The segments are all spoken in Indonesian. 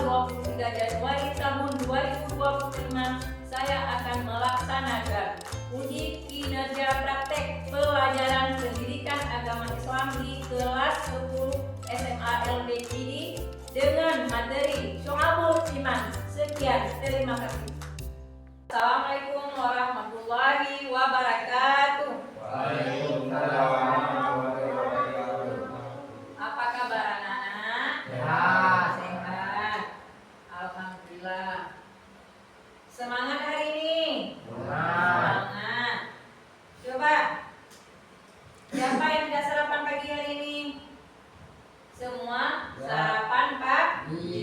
23 Januari tahun 2025 saya akan melaksanakan uji kinerja praktek pelajaran pendidikan agama Islam di kelas 10 SMA LDCD dengan materi Syu'abul Iman. Sekian, terima kasih. Assalamualaikum warahmatullahi wabarakatuh. Waalaikumsalam warahmatullahi wabarakatuh. Apa kabar anak-anak? Sehat. Sehat. Alhamdulillah. Semangat hari ini. Semangat. Coba. Siapa yang tidak sarapan pagi hari ini? Semua sarapan pagi.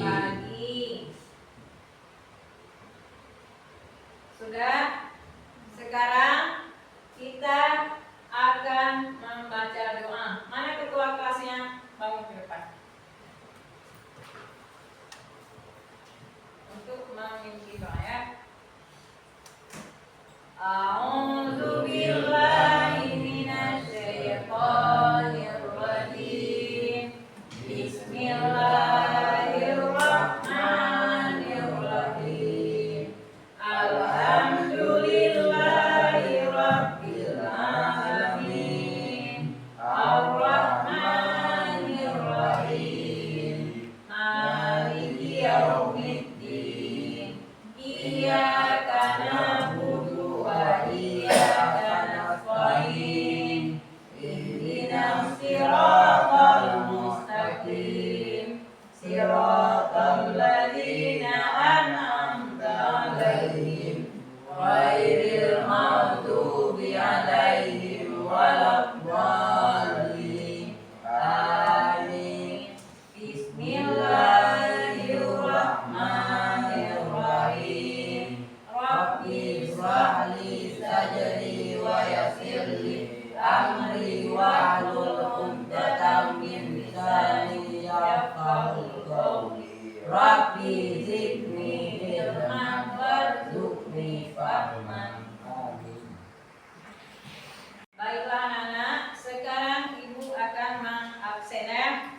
Sudah? Sekarang kita akan membaca doa. Mana ketua kelasnya? Bangun ke depan. Untuk mengikuti doa ya. A'udzu billahi minasy syaithanir rajim. Bismillahirrahmanirrahim. Alhamdulillahi rabbil alamin. Ar-Rahmanir Rahim. Maliki yaumiddin. Iyyaka na'budu wa iyyaka nasta'in. Ihdinas siratal mustaqim. Siratal ladzina an'amta 'alaihim ghairil maghdubi 'alaihim waladdallin. Amin. Bismillahirrahmanirrahim. Rabbi shrah li sadri wa yassir li amri wahlul 'uqdatam min lisani yafqahu qawli. Rabbi zidni ilman warzuqni fahman. Amin. Baiklah anak-anak, sekarang ibu akan mengabsen ya.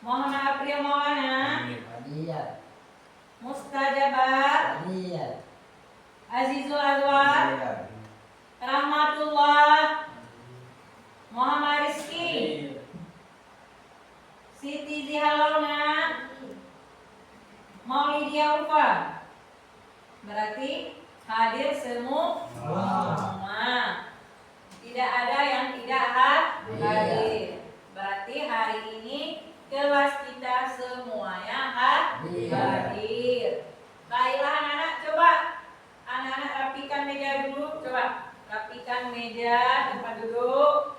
Mohon maaf ya Maulana. Hadiyat. Mustajabat. Hadiyat. Azizul Azwar. Rahmatullah. Muhammad Rizki. Siti Zihalona. Maulidia Ulfa. Berarti hadir semua. Tidak ada yang tidak hadir. Berarti hari ini kelas kita semuanya hadir. Baiklah anak-anak, coba anak-anak rapikan meja dulu. Coba rapikan meja tempat duduk.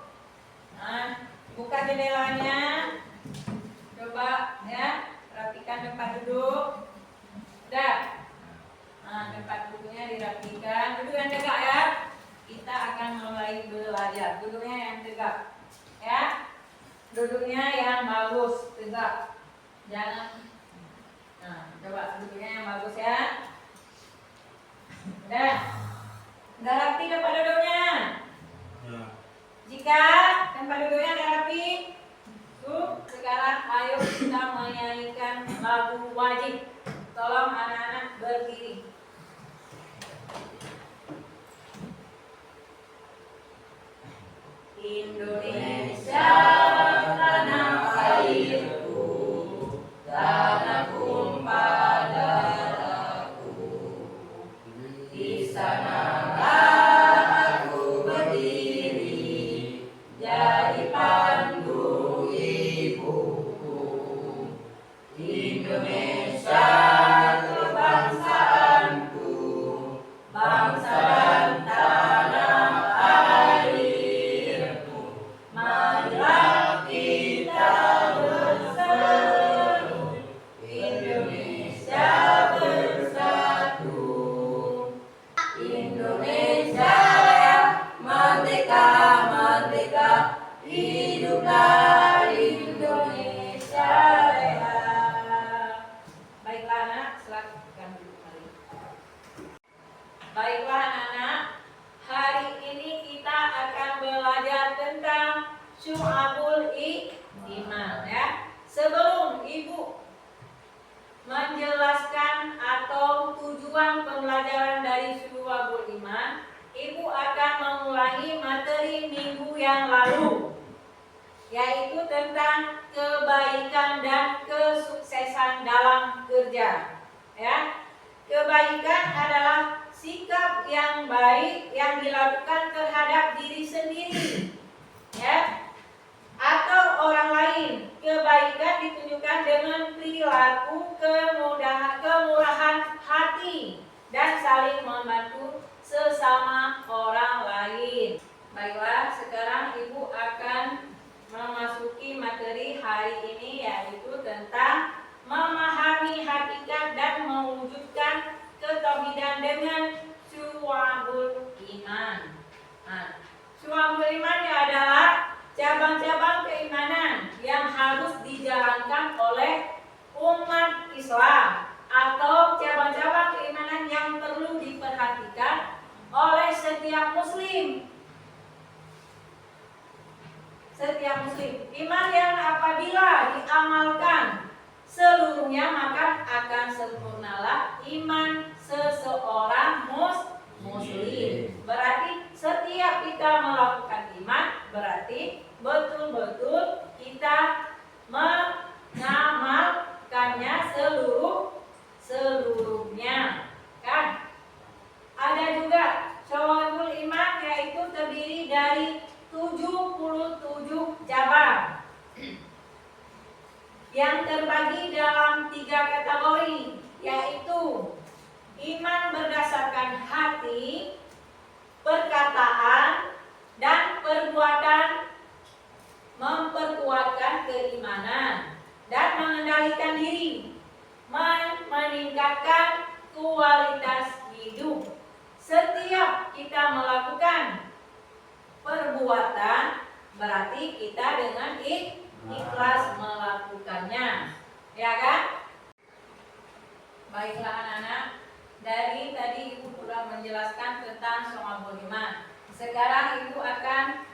Nah, buka jendelanya. Coba ya, rapikan tempat duduk. Udah. Nah, tempat duduknya dirapikan. Duduk yang tegak ya. Kita akan mulai belajar. Duduknya yang tegak. Ya. Duduknya yang bagus, tegak. Jangan. Nah, coba duduknya yang bagus ya. Udah. Udah rapi tempat duduknya. Jika tempat duduknya udah rapi, sekarang ayo kita menyanyikan lagu wajib. Tolong anak-anak berdiri. Indonesia tanah airku, tanah tumpah darahku. Di sanalah aku berdiri, jadi pandu ibuku. Indonesia kebangsaanku, bangsa dan tanah airku. Marilah kita berseru, Indonesia bersatu. Indonesia merdeka, merdeka, hiduplah Indonesia raya. Baiklah anak, silakan duduk kembali. Baiklah anak-anak, hari ini kita akan belajar tentang Syu'abul Iman ya. Sebelum ibu menjelaskan atau tujuan pembelajaran dari Syu'abul Iman, Ibu akan mengulangi materi minggu yang lalu, yaitu tentang kebaikan dan kesuksesan dalam kerja. Ya, kebaikan adalah sikap yang baik yang dilakukan terhadap diri sendiri, ya, atau orang lain. Kebaikan ditunjukkan dengan perilaku, kemurahan hati, dan saling membantu sesama orang lain. Baiklah, sekarang Ibu akan memasuki materi hari ini, yaitu tentang memahami hakikat dan mewujudkan ketauhidan dengan Syu'abul Iman. Syu'abul Iman adalah cabang-cabang keimanan yang harus dijalankan oleh umat Islam, atau cabang-cabang keimanan yang perlu diperhatikan oleh setiap muslim. Setiap muslim, iman yang apabila diamalkan seluruhnya maka akan sempurnalah iman seseorang muslim. Berarti setiap kita melakukan iman, berarti betul-betul kita mengamalkannya seluruhnya, kan? Ada juga Syu'abul Iman, yaitu terdiri dari 77 cabang yang terbagi dalam 3 kategori, yaitu iman berdasarkan hati, perkataan, dan perbuatan, memperkuatkan keimanan dan mengendalikan diri, meningkatkan kualitas hidup. Setiap kita melakukan perbuatan, berarti kita dengan ikhlas melakukannya, ya kan? Baiklah anak-anak, dari tadi Ibu sudah menjelaskan tentang Syu'abul Iman. Sekarang Ibu akan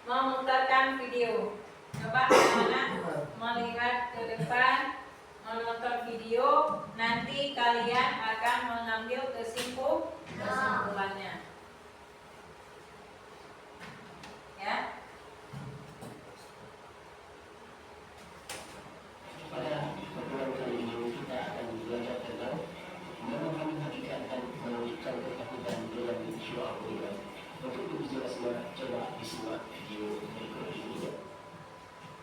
memutarkan video. Coba anak-anak melihat ke depan, menonton video. Nanti kalian akan mengambil kesimpulannya. Ya. Pada pertemuan kali ini kita akan belajar tentang memahami hakikat dan mewujudkan ketakutan dalam Syu'abul Iman. Untuk lebih jelasnya, coba disimak video berikut ini.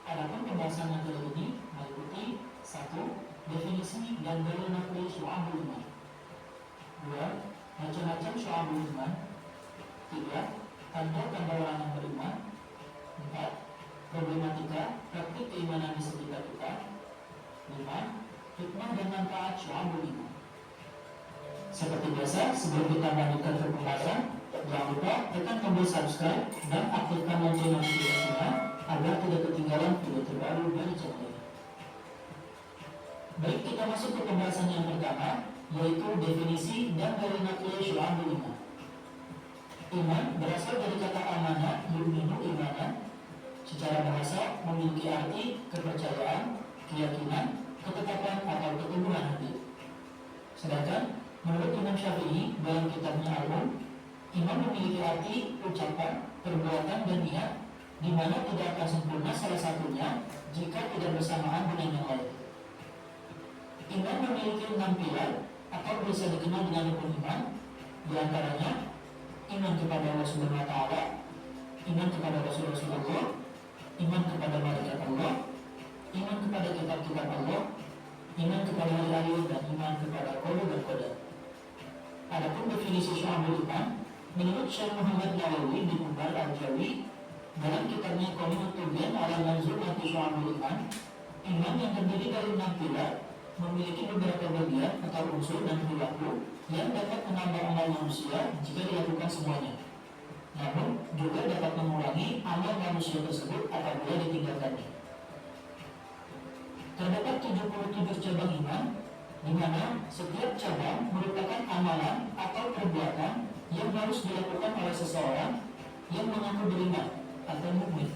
Adapun pembahasan materi ini meliputi 1. Definisi dan dalil naqli Syu'abul Iman. 2. Macam-macam Syu'abul Iman. 3. Tanda-tanda orang yang beriman. 4. Problematika praktik keimanan di sekitar kita. 5. Hikmah dan manfaat Syu'abul Iman. Seperti biasa, sebelum kita lanjutkan ke pembahasan, jangan lupa tekan tombol subscribe dan aktifkan lonceng notifikasinya agar tidak ketinggalan video terbaru dari channel ini. Baik, kita masuk ke pembahasan yang pertama, yaitu definisi dan dalil naqli Syu'abul Iman. Iman berasal dari kata amanah, yu'minu imanan. Secara bahasa memiliki arti kepercayaan, keyakinan, ketetapan atau keteguhan hati. Sedangkan menurut Imam Syafi'i dalam kitabnya Al-Um, iman memiliki arti ucapan, perbuatan, dan niat, di mana tidak akan sempurna salah satunya jika tidak bersamaan dengan yang lain. Iman memiliki 6 pilar atau bisa dikenal dengan rukun iman, di antaranya iman kepada Allah Subhanahu wa Ta'ala, iman kepada Rasulullah, iman kepada malaikat Allah, iman kepada kitab-kitab Allah, iman kepada hari akhir, dan iman kepada qada dan qadar. Adapun definisi Syu'abul Iman menurut Syekh Muhammad Nawawi di Mubar Al-Jawi dalam kitabnya Qawmut Tubian ala Manzumati Syu'abul Iman, iman yang terdiri dari 6 pilar memiliki beberapa bagian atau unsur dan perilaku yang dapat menambah amal manusia jika dilakukan semuanya, namun juga dapat mengurangi amal manusia tersebut apabila ditinggalkannya. Terdapat 77 cabang iman, di mana setiap cabang merupakan amalan atau perbuatan yang harus dilakukan oleh seseorang yang mengaku beriman atau mukmin.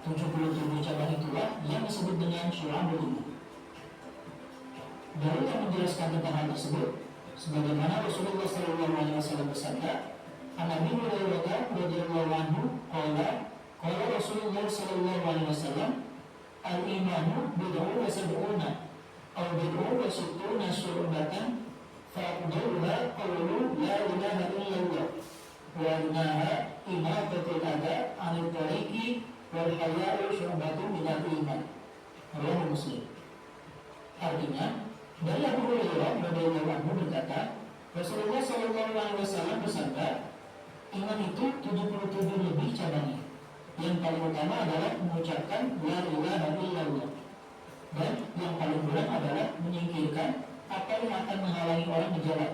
77 cabang itulah yang disebut dengan Syu'abul Iman. Baru yang menjelaskan tentang hal tersebut, sebagaimana Rasulullah SAW bersabda, "An Abi Hurairah radhiyallahu anhu qala Rasulullah SAW, al-imanu bid'un wa sab'una aw bid'un wa sittuna syu'batan fa'afdaluha qawlu la ilaha illallah wa adnaha imatatul adha 'anil tariqi wal haya'u syu'batun minal iman." Rawahu Muslim. Artinya, dari Abu Hurairah radhiyallahu anhu berkata, Rasulullah SAW bersabda, iman itu 77 lebih cabangnya. Yang paling utama adalah mengucapkan la ilaha illallah, dan yang paling berat adalah menyingkirkan apa yang akan menghalangi orang di jalan,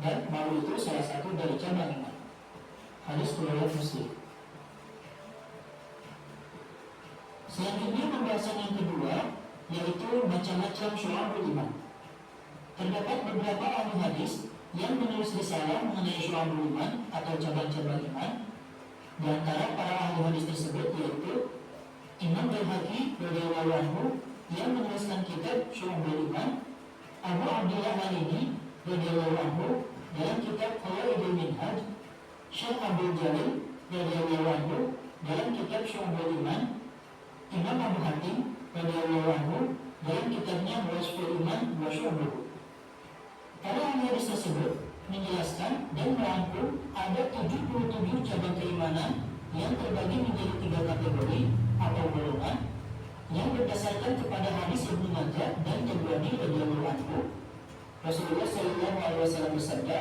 dan malu itu salah satu dari cabang iman. Hadis riwayat Muslim. Selanjutnya pembahasan yang kedua, yaitu macam-macam syu'abul iman. Terdapat beberapa ahli hadis yang menulis risalah mengenai syu'abul iman atau cabang-cabang iman. Di antara para ahli hadis tersebut yaitu Imam Baihaqi radhiyallahu anhu yang menuliskan kitab Syu'abul Iman, Abu Abdullah Al-Ini radhiyallahu anhu dalam kitab Qawaidul Minhaj, Syekh Abdul Jalil radhiyallahu anhu dalam kitab Syu'abul Iman, Imam Abu Hatim radhiyallahu anhu dalam kitabnya Wasful Iman wa Syu'abuhu. Para ahli hadis tersebut menjelaskan dan merangkum ada 77 cabang keimanan yang terbagi menjadi 3 kategori atau golongan yang berdasarkan kepada hadis Ibnu Majah dan Tabrani radhiyallahu anhu. Rasulullah sallallahu alaihi wasallam bersabda,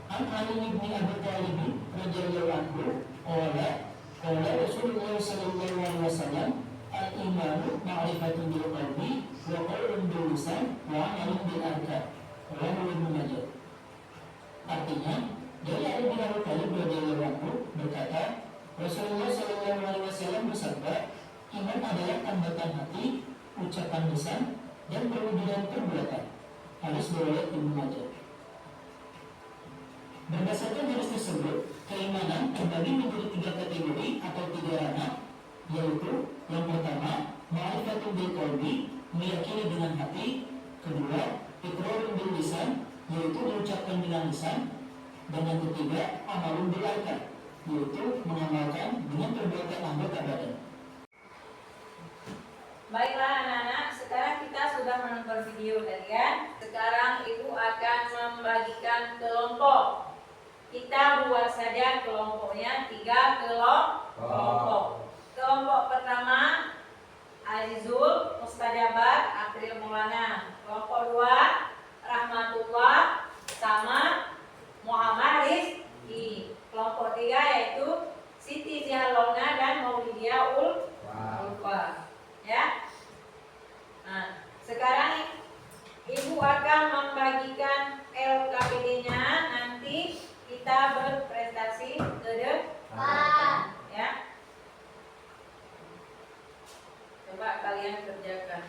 "An Ali bin Abi Thalib radhiyallahu anhu qala Rasulullah sallallahu alaihi wasallam, al-imanu ma'rifatun bil qalbi wa qawlun bil lisan wa 'amalun bil arkan." Rawahu Ibnu Majah. Artinya, dari Ali bin Abi Thalib radhiyallahu anhu berkata, Rasulullah sallallahu alaihi wasallam bersabda, iman adalah tambatan hati, ucapan lisan, dan perwujudan perbuatan. Hadis riwayat Ibnu Majah. Berdasarkan hadis tersebut, keimanan terbagi menjadi 3 kategori atau 3 ranah, yaitu yang pertama, ma'rifatul bil qalbi, meyakini dengan hati. Kedua, iqrarun bil lisan, yaitu diucapkan dengan lisan. Dan yang ketiga, amalun bil arkan, yaitu mengamalkan dengan perbuatan anggota badan. Baiklah anak-anak, sekarang kita sudah menonton video tadi kan. Sekarang ibu akan membagikan kelompok. Kita buat saja kelompoknya 3 kelompok. Kelompok pertama, Azizul, Mustajabat, April Maulana. Kelompok 2, Rahmatullah sama Muhammad Rizki. Kelompok 3 yaitu Siti Zihalona dan Maulidia Ulfa. Ya. Nah, sekarang ibu akan membagikan LKPD-nya, nanti kita berprestasi ke depan. Ya. Coba kalian kerjakan.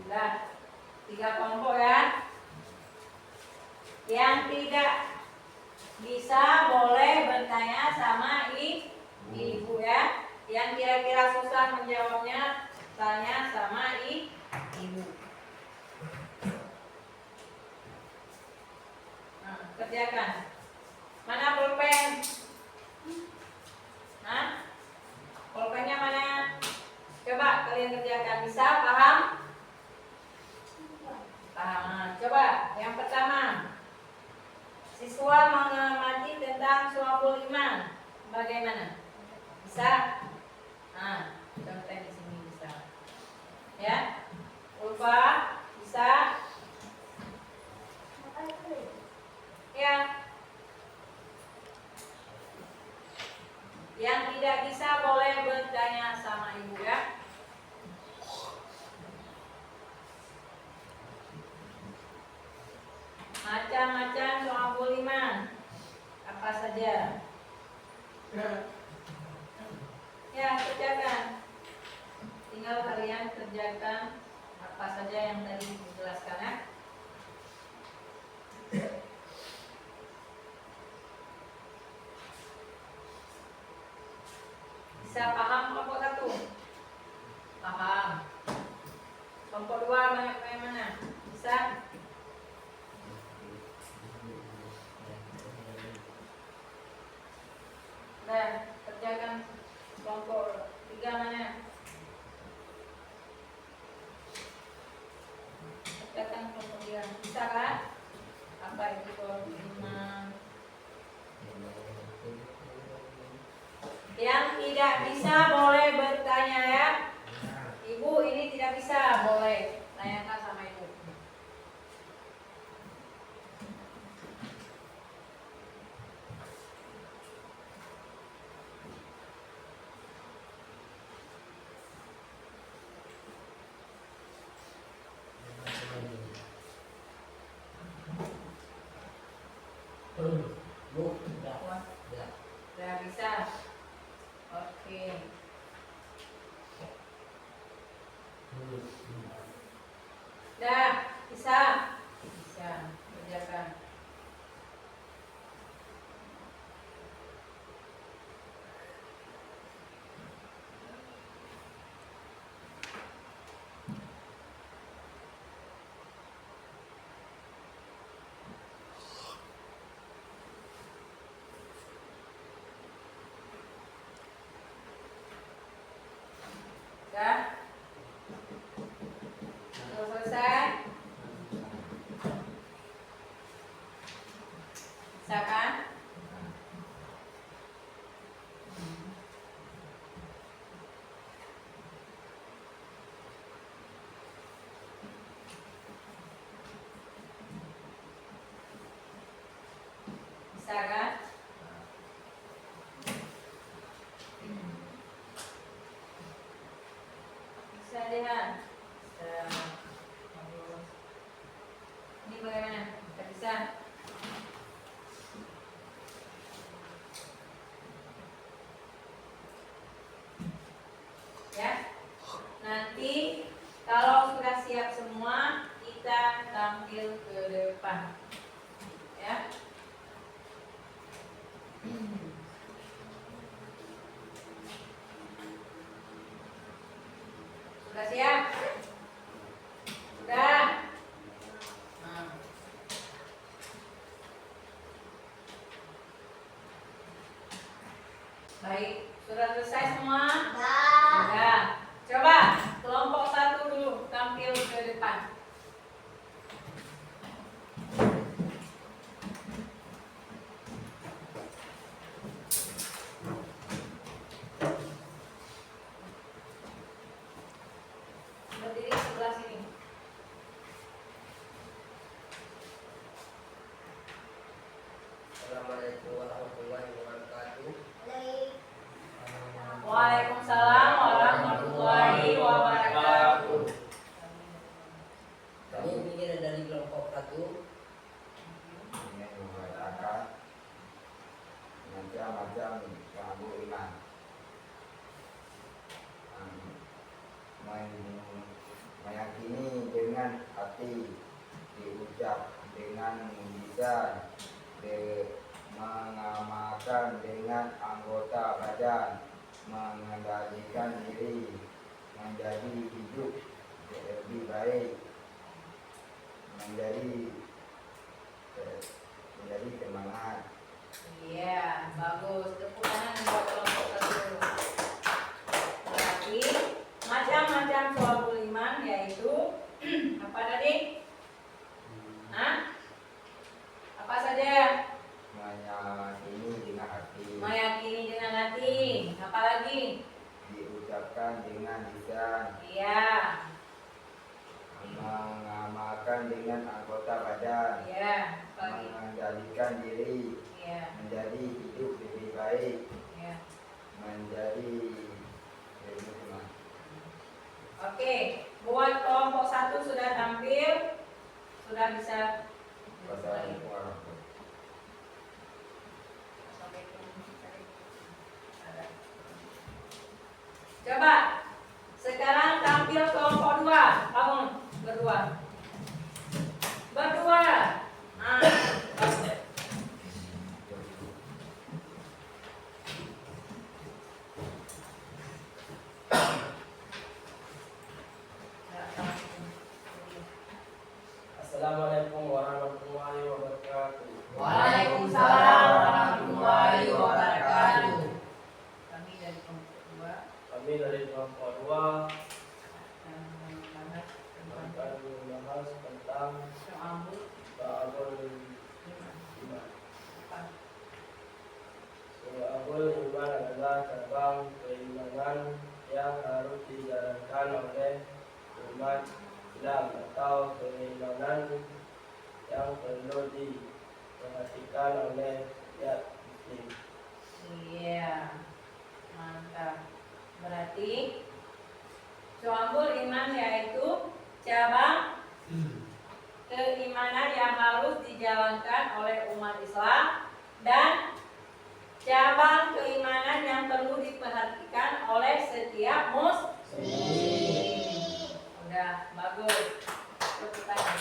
Nah, 3 kelompok ya. Yang tidak bisa boleh bertanya sama ibu ya. Yang kira-kira susah menjawabnya, tanya sama ibu. Nah, kerjakan. Mana pulpen? Nah, pulpennya mana? Coba kalian kerjakan. Bisa paham? Paham. Coba yang pertama, siswa mengamati tentang syu'abul iman. Bagaimana? Bisa? Nah, contoh di sini bisa. Ya, Ulfa bisa? Ya. Yang tidak bisa boleh bertanya sama ibu ya. Macam-macam soal buliman. Apa saja? Ya, kerjakan. Tinggal kalian kerjakan apa saja yang tadi dijelaskan ya. Bisa paham kelompok 1? Paham. Kelompok 2 banyak yang mana? Bisa? Nah, kerjakan kelompok 3 mana? Kerjakan kelompok 3. Bisa kan? Apa itu kelompok 5? Yang tidak bisa boleh bertanya ya. Ibu ini tidak bisa, boleh tanyakan sama ibu. Bu, sudah. Sudah bisa. Oke. Dah, bisa. Bisa. Kerjakan. Dah. Sudah selesai? Bisa kan? Bisa kan? Bisa lihat. Bisa. Bagus. Ini bagaimana? Tidak bisa. Ya. Nanti kalau sudah siap semua, kita tampil ke depan. Ya. Sudah siap? Sudah. Nah. Baik, sudah selesai semua? Sudah. Coba kelompok 1 dulu tampil ke depan. Berdiri sebelah sini. Assalamualaikum warahmatullahi wabarakatuh. Waalaikumsalam warahmatullahi wabarakatuh. Kami ingin dari kelompok 1 ingin membacakan macam-macam soal iman. Meyakini dengan hati, diucap dengan lisan, mengamalkan dengan anggota badan, mengendalikan diri, menjadi hidup lebih baik, menjadi semangat. Iya, bagus. Tepuk tangan buat kelompok 1. Berarti macam-macam soal buliman yaitu apa tadi? Hah? Apa saja? Meyakini dengan hati, Meyakini dengan hati. Apa lagi? diucapkan dengan lisan, Iya. mengamalkan dengan anggota badan, Iya. Apa lagi? mengendalikan diri, Iya. menjadi hidup lebih baik, Iya. menjadi lebih semangat. Oke, buat kelompok 1 sudah tampil, sudah bisa Wassalamualaikum warahmatullahi Coba sekarang tampil kelompok 2. Bangun berdua. Berdua. Nah. Assalamualaikum warahmatullahi wabarakatuh. Waalaikumsalam warahmatullahi wabarakatuh. Kami dari kelompok 2 Kami dari kelompok 2 akan membahas tentang akan membahas tentang Syu'abul Syu'abul Iman. Iman. Syu'abul Iman adalah cabang keimanan yang harus dijalankan oleh umat Islam atau keimanan yang perlu diperhatikan oleh setiap muslim. Iya, mantap. Berarti Syu'abul Iman yaitu cabang keimanan yang harus dijalankan oleh umat Islam dan cabang keimanan yang perlu diperhatikan oleh setiap muslim. Udah, bagus. Tepuk tangan.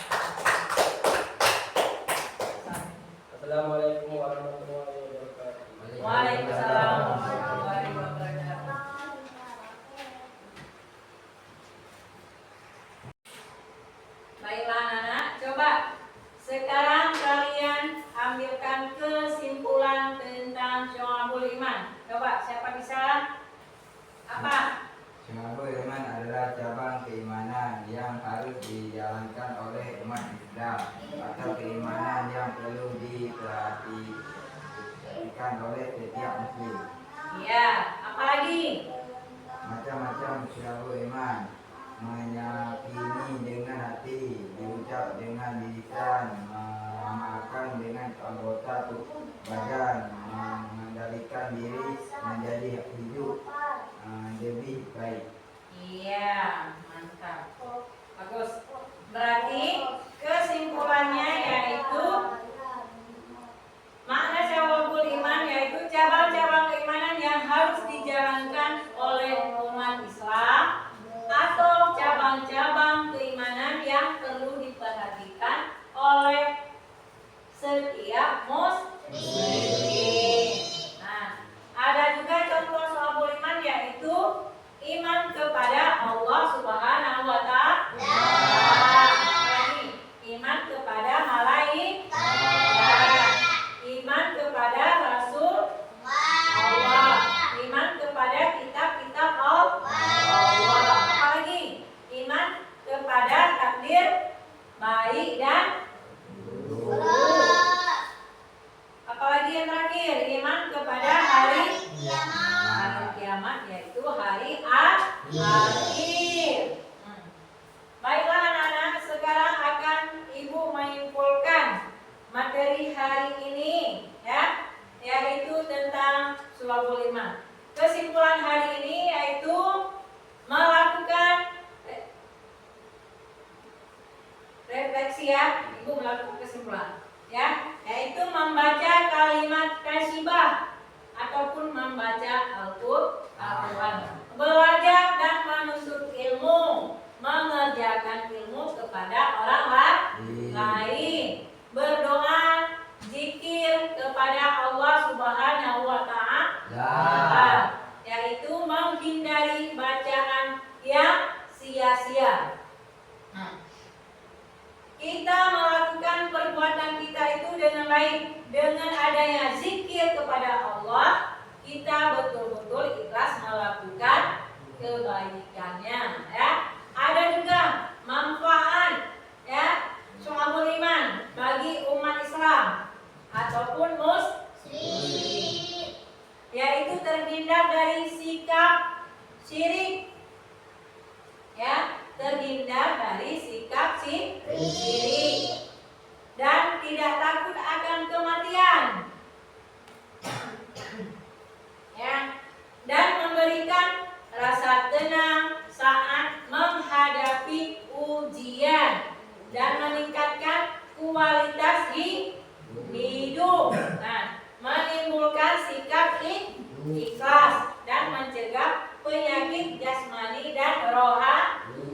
Assalamualaikum warahmatullahi wabarakatuh. Waalaikumsalam warahmatullahi wabarakatuh. Baiklah anak-anak, coba sekarang kalian ambilkan kesimpulan tentang Syu'abul Iman. Coba siapa bisa? Apa? Syu'abul Iman adalah cabang keimanan yang harus dijalankan oleh umat Islam atau keimanan yang perlu diperhatikan oleh setiap muslim. Iya, apa lagi? Macam-macam Syu'abul Iman: meyakini dengan hati, diucap dengan lisan, mengamalkan dengan anggota tubuh badan, mengendalikan diri menjadi hidup lebih baik. Iya, mantap. Bagus. Berarti kesimpulannya yaitu makna Syu'abul Iman yaitu cabang-cabang keimanan yang harus dijalankan oleh umat Islam atau cabang-cabang keimanan yang perlu diperhatikan oleh setiap muslim. Nah, ada juga contoh Syu'abul Iman yaitu iman kepada Allah Subhanahu wa Ta'ala. Lagi, iman kepada malaikat, iman kepada Rasul Allah, iman kepada kitab-kitab Allah. Apalagi iman kepada takdir baik dan buruk. Apalagi yang terakhir, iman kepada hari kiamat yaitu hari akhir. Baiklah anak-anak, sekarang akan Ibu menyimpulkan materi hari ini ya, yaitu tentang Syu'abul Iman. Kesimpulan hari ini yaitu melakukan refleksi ya, Ibu melakukan kesimpulan ya, yaitu membaca kalimat kasyibah ataupun membaca Al-Quran, belajar dan menuntut ilmu, mengerjakan ilmu kepada orang lain, berdoa, zikir kepada Allah Subhanahu wa Ta'ala, yaitu menghindari bacaan yang sia-sia. Kita melakukan perbuatan kita itu dengan baik, dengan adanya zikir kepada Allah, kita betul-betul ikhlas melakukan kebaikannya ya. Ada juga manfaat ya Syu'abul Iman bagi umat Islam ataupun muslim, yaitu terhindar dari sikap syirik ya, terhindar dari sikap syirik dan tidak takut akan kematian ya, dan memberikan rasa tenang saat menghadapi ujian dan meningkatkan kualitas hidup. ikhlas dan mencegah penyakit jasmani dan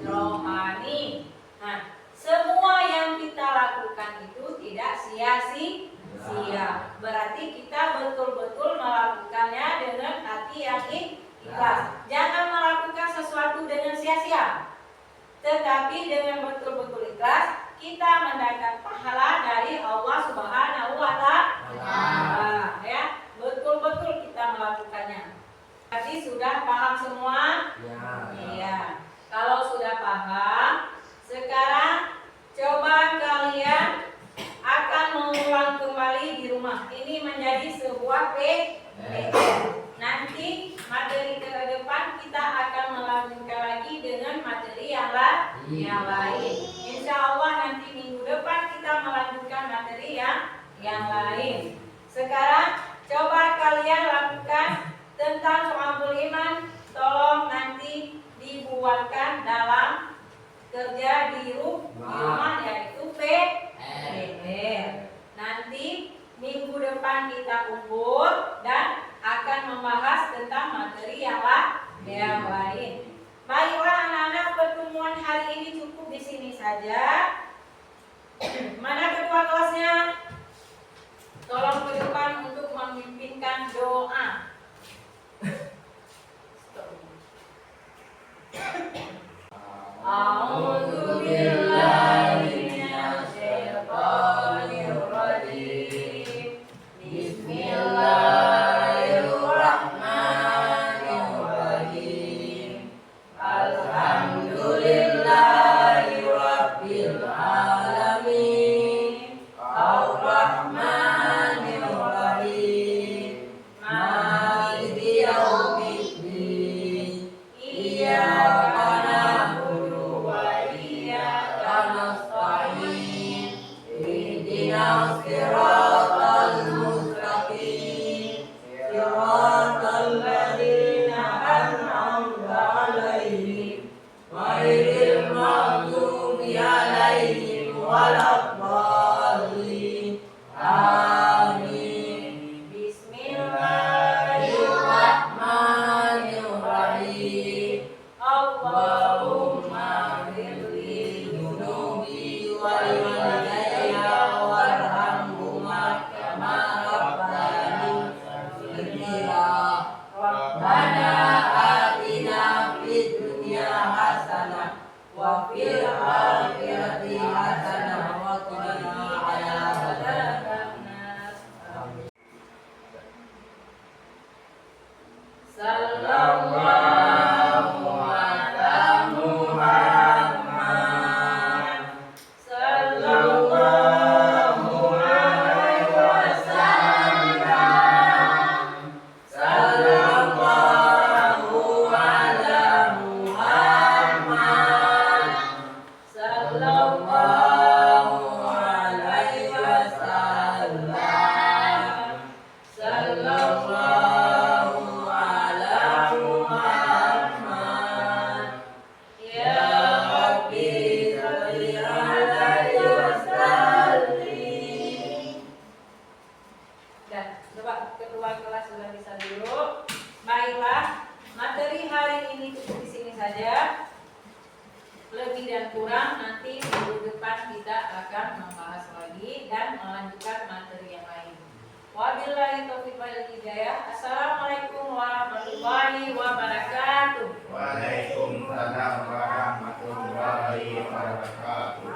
rohani. Nah, semua yang kita lakukan itu tidak sia-sia. Berarti kita betul-betul melakukannya dengan hati yang ikhlas. Jangan melakukan sesuatu dengan sia-sia, tetapi dengan betul-betul ikhlas kita mendapat pahala dari Allah Subhanahu wa Ta'ala. Ya, betul-betul kita melakukannya. Berarti sudah paham semua? Iya. Kalau sudah paham, sekarang coba kalian akan mengulang kembali di rumah. Ini menjadi sebuah PR. Nanti materi ke depan kita akan melanjutkan lagi dengan materi yang lain. Insya Allah nanti minggu depan kita melanjutkan materi yang lain. Sekarang coba kalian lakukan tentang Syu'abul Iman. Tolong nanti dibuatkan dalam kerja di rumah, yaitu PR. Nanti minggu depan kita kumpul dan akan membahas tentang materi yang lain. Baiklah anak-anak, pertemuan hari ini cukup di sini saja. Mana ketua kelasnya? Tolong ke depan untuk memimpinkan doa. A'udzubillahiminasyaitonirrajim. Bismillahirrahmanirrahim. Alhamdulillahirabbil alamin. Ar-Rahmanir-Rahim. Maliki yaumiddin. Iyyaka na'budu wa iyyaka nasta'in. Ihdinas siratal mustaqim. Siratal ladzina an'amta 'alaihim ghairil maghdubi 'alaihim waladdallin. Amin. Bismillahirrahmanirrahim. Allahumma ghfirli dzunubi wal walidayya warhamhuma kama rabbayani shaghira. Rabbana atina fid dunya hasanah wa fil akhirati hasanah wa qina adzabannar. Amin. Sallallahu ala Muhammad. Sallallahu alaihi wasallam. Sallallahu ala Muhammad. Sallallahu alaihi wasallam. Sallallahu ala Muhammad. Ya Rabbi salli alaihi wasallim. Dan coba kedua kelas sudah bisa dulu. Baiklah, materi hari ini cukup di sini saja. Lebih dan kurang nanti minggu depan kita akan membahas lagi dan melanjutkan materi yang lain. Wabillahi taufiq wal hidayah. Assalamualaikum warahmatullahi wabarakatuh. Waalaikumsalam warahmatullahi wabarakatuh.